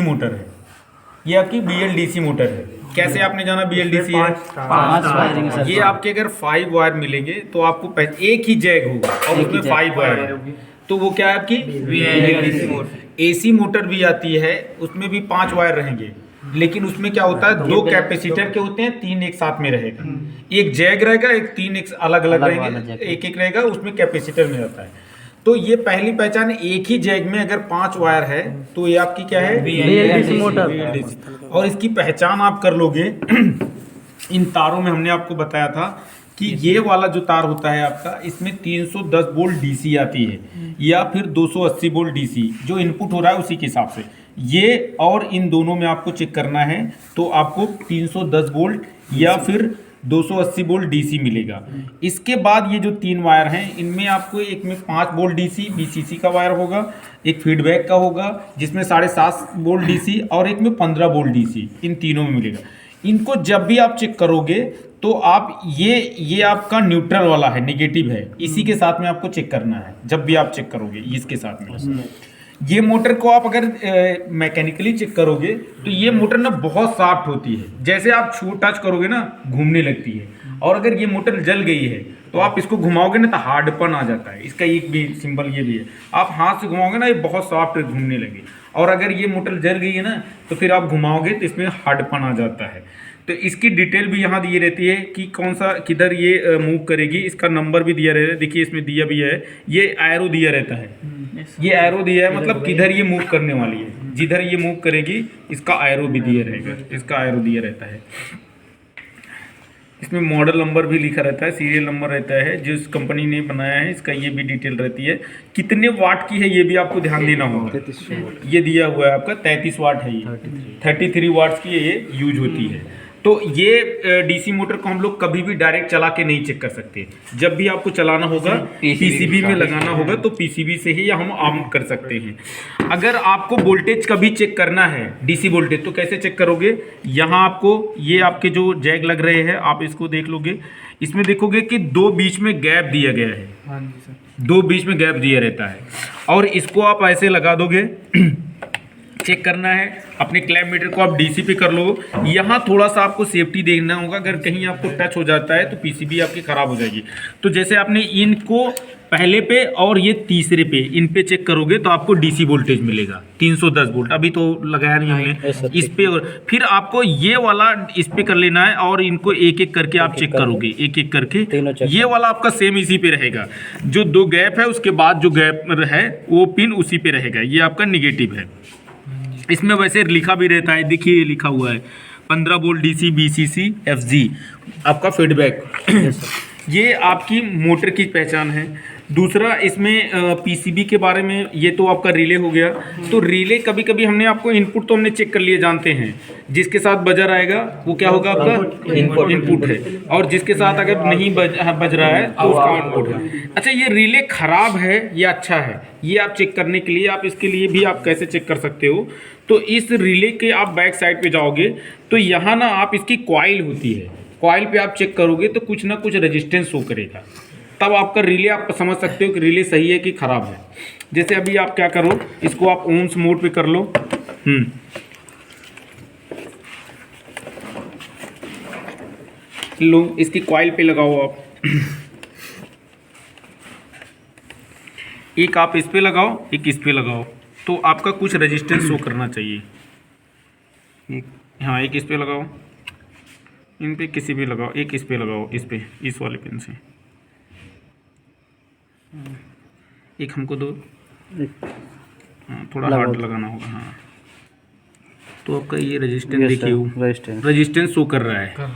Motor है, ये आपकी BLDC मोटर है। कैसे आपने जाना BLDC है? 5 वायरिंग सर। ये आपके अगर 5 वायर मिलेंगे तो आपको एक ही जैग होगा और उसमें 5 वायर है, तो वो क्या है आपकी BLDC मोटर। AC मोटर भी आती है, उसमें भी 5 वायर रहेंगे, लेकिन उसमें क्या होता है 2 कैपेसिटर के होते हैं, 3 एक साथ में रहेगा, एक जैग रहेगा, एक 3 एक अलग अलग रहेंगे, एक एक रहेगा, उसमें कैपेसिटर में रहता है। तो ये पहली पहचान, एक ही जैग में अगर 5 वायर है तो ये आपकी क्या है? BLDC motor. BLDC। और इसकी पहचान आप कर लोगे इन तारों में हमने आपको बताया था कि ये वाला जो तार होता है आपका, इसमें 310 वोल्ट DC आती है या फिर 280 वोल्ट DC, जो इनपुट हो रहा है उसी के हिसाब से ये, और इन दोनों में आपको चेक करना है तो आपको 310 वोल्ट या फिर 280 वोल्ट DC मिलेगा। इसके बाद ये जो 3 वायर हैं, इनमें आपको एक में 5 वोल्ट DC VCC का वायर होगा, एक फीडबैक का होगा जिसमें 7.5 वोल्ट DC, और एक में 15 वोल्ट DC, इन तीनों में मिलेगा। इनको जब भी आप चेक करोगे तो आप ये आपका न्यूट्रल वाला है, नेगेटिव है, इसी के साथ में आपको चेक करना है जब भी आप चेक करोगे इसके साथ में। ये मोटर को आप अगर मैकेनिकली चेक करोगे तो ये मोटर ना बहुत सॉफ्ट होती है, जैसे आप टच करोगे ना घूमने लगती है, और अगर ये मोटर जल गई है तो आप इसको घुमाओगे ना तो हार्डपन आ जाता है। इसका एक भी सिंबल ये भी है, आप हाथ से घुमाओगे ना ये बहुत सॉफ्ट घूमने लगे, और अगर ये मोटर जल गई है ना तो फिर आप घुमाओगे तो इसमें हार्डपन आ जाता है। तो इसकी डिटेल भी यहाँ दी रहती है कि कौन सा किधर ये मूव करेगी, इसका नंबर भी दिया रहता है, देखिए इसमें दिया भी है, ये एरो दिया रहता है, ये एरो दिया है मतलब किधर ये मूव करने वाली है, जिधर ये मूव करेगी इसका एरो भी दिया रहेगा, इसका एरो दिया रहता है। इसमें मॉडल नंबर भी लिखा रहता है, सीरियल नंबर रहता है, जिस कंपनी ने बनाया है इसका ये भी डिटेल रहती है, कितने वाट की है ये भी आपको ध्यान देना होगा। ये दिया हुआ है आपका 33 वाट है, ये 33 वाट्स की ये यूज होती है। तो ये DC मोटर को हम लोग कभी भी डायरेक्ट चला के नहीं चेक कर सकते, जब भी आपको चलाना होगा PCB में लगाना होगा तो PCB से ही हम ऑन कर सकते हैं। अगर आपको वोल्टेज कभी चेक करना है DC वोल्टेज, तो कैसे चेक करोगे? यहाँ आपको ये आपके जो जैग लग रहे हैं आप इसको देख लोगे, इसमें देखोगे कि 2 बीच में गैप दिया गया है, 2 बीच में गैप दिया रहता है, और इसको आप ऐसे लगा दोगे चेक करना है। अपने क्लैम्प मीटर को आप DC पे कर लो, यहाँ थोड़ा सा आपको सेफ्टी देखना होगा, अगर कहीं आपको टच हो जाता है तो PCB आपकी ख़राब हो जाएगी। तो जैसे आपने इनको पहले पे और ये तीसरे पे, इन पे चेक करोगे तो आपको DC वोल्टेज मिलेगा 310 वोल्ट, अभी तो लगाया नहीं हमने इस पे, और फिर आपको ये वाला इस पे कर लेना है, और इनको एक एक करके आप चेक करोगे, एक एक करके। ये वाला आपका सेम इसी पे रहेगा, जो 2 गैप है उसके बाद जो गैप है वो पिन उसी पे रहेगा, ये आपका निगेटिव है। इसमें वैसे लिखा भी रहता है, देखिए लिखा हुआ है 15 वोल्ट DC VCC FG आपका फीडबैक। ये आपकी मोटर की पहचान है। दूसरा इसमें PCB के बारे में, ये तो आपका रिले हो गया। तो रिले कभी कभी हमने आपको इनपुट तो हमने चेक कर लिए जानते हैं, जिसके साथ बजर आएगा वो क्या होगा आपका इनपुट है, और जिसके साथ अगर नहीं बज रहा है तो उसका आउटपुट है। अच्छा, ये रिले खराब है या अच्छा है, ये आप चेक करने के लिए, आप इसके लिए भी आप कैसे चेक कर सकते हो? तो इस रिले के आप बैक साइड पे जाओगे तो यहाँ ना आप इसकी कॉइल होती है, कॉइल पे आप चेक करोगे तो कुछ ना कुछ रेजिस्टेंस शो करेगा, तब आपका रिले आप समझ सकते हो कि रिले सही है कि ख़राब है। जैसे अभी आप क्या करो, इसको आप ओम्स मोड पे कर लो, लो इसकी कॉइल पे लगाओ आप, एक आप इस पे लगाओ, एक इस पे लगाओ, तो आपका कुछ रेजिस्टेंस शो करना चाहिए। हाँ, एक इस पे लगाओ, इन पे किसी भी लगाओ, एक इस पे लगाओ, इस पे, इस वाले पिन से एक हमको दो, हाँ थोड़ा हार्ड लगाना होगा। हाँ, तो आपका ये रेजिस्टेंस देखिए, रेजिस्टेंस शो कर रहा है,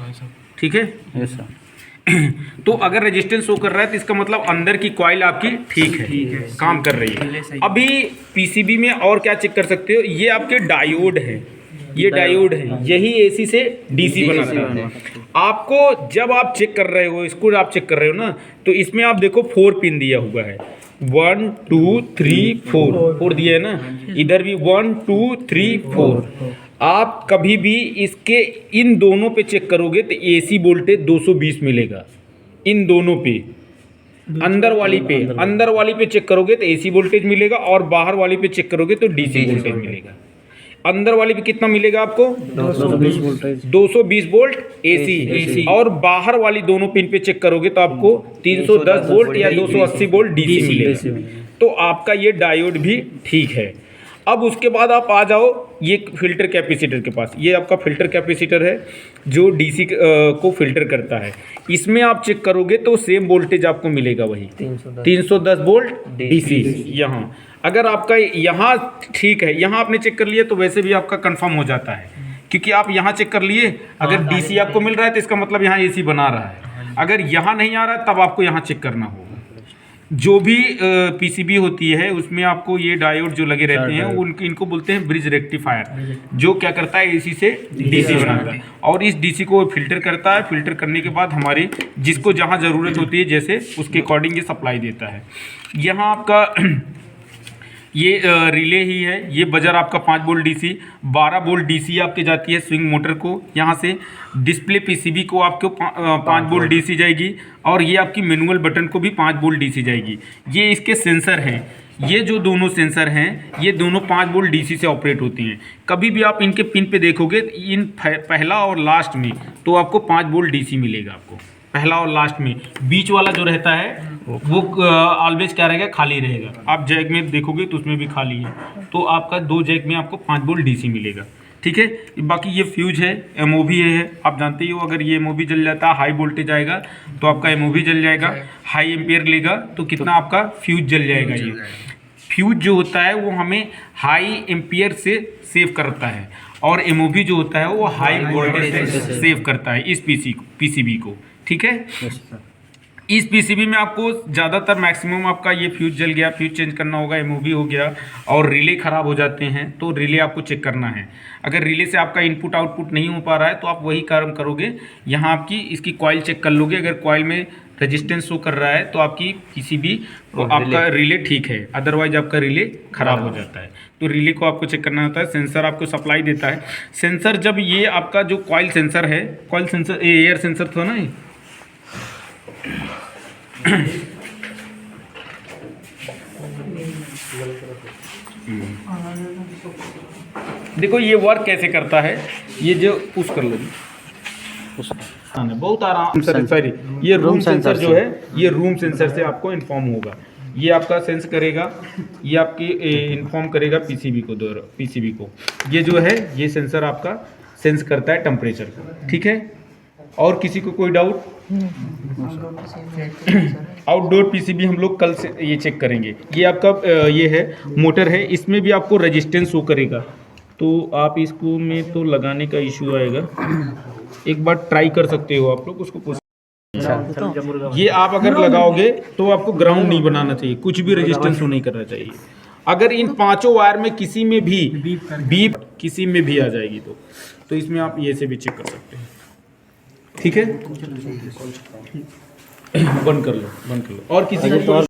ठीक है। Yes sir. तो अगर रेजिस्टेंस शो कर रहा है तो इसका मतलब अंदर की कॉइल आपकी ठीक है, काम कर रही है। अभी PCB में और क्या चेक कर सकते हो, ये आपके डायोड है, ये डायोड है, यही AC से DC बनाता है। आपको जब आप चेक कर रहे हो, इसको आप चेक कर रहे हो ना, तो इसमें आप देखो 4 पिन दिया हुआ है, 1 2 3 4 दिया है ना, इधर भी 1 2 3 4। आप कभी भी इसके इन दोनों पे चेक करोगे तो AC वोल्टेज 220 मिलेगा, इन दोनों पे। अंदर वाली पे चेक करोगे तो AC वोल्टेज मिलेगा, और बाहर वाली पे चेक करोगे तो DC वोल्टेज मिलेगा। अंदर वाली भी कितना मिलेगा आपको 220 वोल्टेज 220 वोल्ट एसी और बाहर वाली दोनों पिन पे चेक करोगे तो आपको 310 वोल्ट या 280 वोल्ट डीसी मिलेगा। तो आपका ये डायोड भी ठीक है। अब उसके बाद आप आ जाओ ये फिल्टर कैपेसिटर के पास। ये आपका फिल्टर कैपेसिटर है जो डीसी को फिल्टर करता है। इसमें आप चेक करोगे तो सेम वोल्टेज आपको मिलेगा वही 310 वोल्ट डीसी। यहाँ अगर आपका यहाँ ठीक है, यहाँ आपने चेक कर लिया तो वैसे भी आपका कंफर्म हो जाता है, क्योंकि आप यहाँ चेक कर लिए। अगर डीसी आपको मिल रहा है तो इसका मतलब यहाँ एसी बना रहा है। अगर यहाँ नहीं आ रहा है तब आपको यहाँ चेक करना होगा। जो भी पीसीबी होती है उसमें आपको ये डायोड जो लगे रहते हैं उनके इनको बोलते हैं ब्रिज रेक्टिफायर, जो क्या करता है एसी से डीसी बनाता है और इस डीसी को फिल्टर करता है। फिल्टर करने के बाद हमारी जिसको जहाँ ज़रूरत होती है जैसे उसके अकॉर्डिंग ये सप्लाई देता है। यहाँ आपका ये रिले ही है। ये बजर आपका 5 वोल्ट डीसी, 12 वोल्ट डीसी आपके जाती है स्विंग मोटर को यहाँ से। डिस्प्ले पीसीबी को आपको 5 वोल्ट डीसी जाएगी और ये आपकी मैनुअल बटन को भी 5 वोल्ट डीसी जाएगी। ये इसके सेंसर हैं। ये जो दोनों सेंसर हैं ये दोनों 5 वोल्ट डीसी से ऑपरेट होती हैं। कभी भी आप इनके पिन पे देखोगे इन पहला और लास्ट में तो आपको 5 वोल्ट डीसी मिलेगा। आपको पहला और लास्ट में, बीच वाला जो रहता है वो ऑलवेज क्या रहेगा, खाली रहेगा। आप जैक में देखोगे तो उसमें भी खाली है। तो आपका 2 जैक में आपको 5 वोल्ट डीसी मिलेगा। ठीक है। बाकी ये फ्यूज है, एमओवी है, आप जानते ही हो। अगर ये एमओवी जल जाता है, हाई वोल्टेज आएगा तो आपका एमओवी जल जाएगा। हाई एम्पियर लेगा तो कितना आपका फ्यूज जल जाएगा। ये फ्यूज जो होता है वो हमें हाई एम्पियर से सेव करता है और एमओवी जो होता है वो हाई वोल्टेज से सेव करता है इस पीसीबी को। ठीक है। इस पीसीबी में आपको ज़्यादातर मैक्सिमम आपका ये फ्यूज जल गया, फ्यूज चेंज करना होगा, एमओवी हो गया और रिले ख़राब हो जाते हैं तो रिले आपको चेक करना है। अगर रिले से आपका इनपुट आउटपुट नहीं हो पा रहा है तो आप वही काम करोगे, यहाँ आपकी इसकी कॉइल चेक कर लोगे। अगर कॉइल में रेजिस्टेंस शो कर रहा है तो आपकी पीसीबी आपका रिले ठीक है, अदरवाइज आपका रिले ख़राब हो जाता है। तो रिले को आपको चेक करना होता है। सेंसर आपको सप्लाई देता है। सेंसर जब ये आपका जो कॉइल सेंसर है, कॉइल सेंसर एयर सेंसर था ना ये, देखो ये वर्क कैसे करता है। ये जो पुश कर लो बहुत आराम से। सॉरी, ये रूम सेंसर जो है ये रूम सेंसर से आपको इन्फॉर्म होगा। ये आपका सेंस करेगा, ये आपकी इन्फॉर्म करेगा पीसीबी को। ये जो है ये सेंसर आपका सेंस करता है टेम्परेचर को। ठीक है। और किसी को कोई डाउट? आउटडोर पीसीबी हम लोग कल से ये चेक करेंगे। ये आपका ये है मोटर है, इसमें भी आपको रेजिस्टेंस शो करेगा। तो आप इसको में तो लगाने का इशू आएगा, एक बार ट्राई कर सकते हो आप लोग उसको। ये आप अगर लगाओगे तो आपको ग्राउंड नहीं बनाना चाहिए, कुछ भी रेजिस्टेंस शो नहीं करना चाहिए। अगर इन 5 वायर में किसी में भी बीप किसी में भी आ जाएगी तो इसमें आप ये से भी चेक कर सकते हैं। ठीक है। बंद कर लो और किसी को